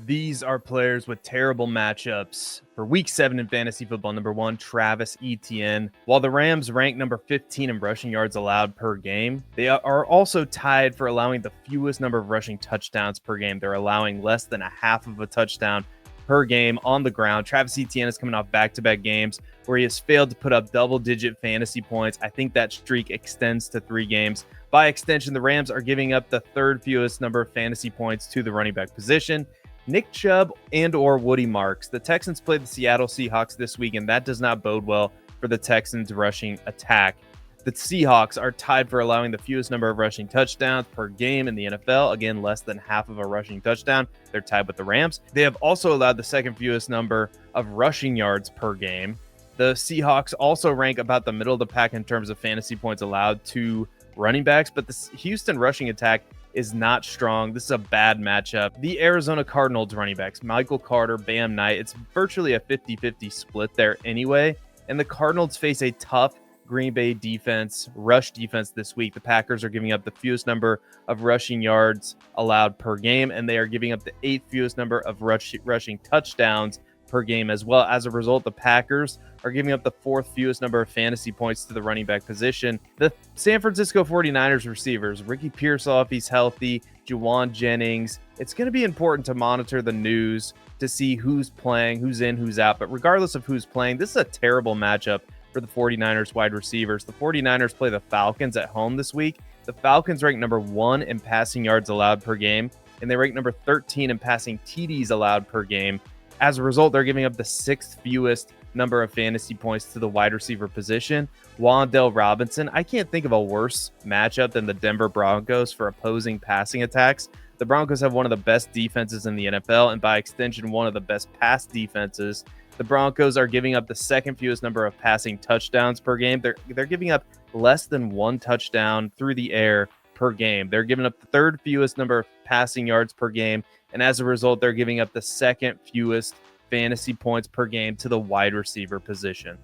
These are players with terrible matchups. For week 7 in fantasy football, number 1, Travis Etienne. While the Rams rank number 15 in rushing yards allowed per game, they are also tied for allowing the fewest number of rushing touchdowns per game. They're allowing less than a half of a touchdown per game on the ground. Travis Etienne is coming off back-to-back games where he has failed to put up double-digit fantasy points. I think that streak extends to 3 games. By extension, the Rams are giving up the third fewest number of fantasy points to the running back position. Nick Chubb and or Woody Marks. The Texans played the Seattle Seahawks this week, and that does not bode well for the Texans' rushing attack. The Seahawks are tied for allowing the fewest number of rushing touchdowns per game in the NFL. Again, less than half of a rushing touchdown. They're tied with the Rams. They have also allowed the second fewest number of rushing yards per game. The Seahawks also rank about the middle of the pack in terms of fantasy points allowed to running backs, but the Houston rushing attack is not strong. This is a bad matchup. The Arizona Cardinals running backs, Michael Carter, Bam Knight, it's virtually a 50-50 split there anyway. And the Cardinals face a tough Green Bay defense, rush defense this week. The Packers are giving up the fewest number of rushing yards allowed per game, and they are giving up the 8th fewest number of rushing touchdowns per game as well. As a result, the Packers are giving up the 4th fewest number of fantasy points to the running back position. The San Francisco 49ers receivers, Ricky Pearsall, if he's healthy, Juwan Jennings. It's going to be important to monitor the news to see who's playing, who's in, who's out. But regardless of who's playing, this is a terrible matchup for the 49ers wide receivers. The 49ers play the Falcons at home this week. The Falcons rank number 1 in passing yards allowed per game, and they rank number 13 in passing TDs allowed per game. As a result, they're giving up the 6th fewest number of fantasy points to the wide receiver position. Wan'Dale Robinson, I can't think of a worse matchup than the Denver Broncos for opposing passing attacks. The Broncos have one of the best defenses in the NFL, and by extension, one of the best pass defenses. The Broncos are giving up the 2nd fewest number of passing touchdowns per game. They're giving up less than 1 touchdown through the air per game. They're giving up the 3rd fewest number of passing yards per game, and as a result, they're giving up the 2nd fewest fantasy points per game to the wide receiver position.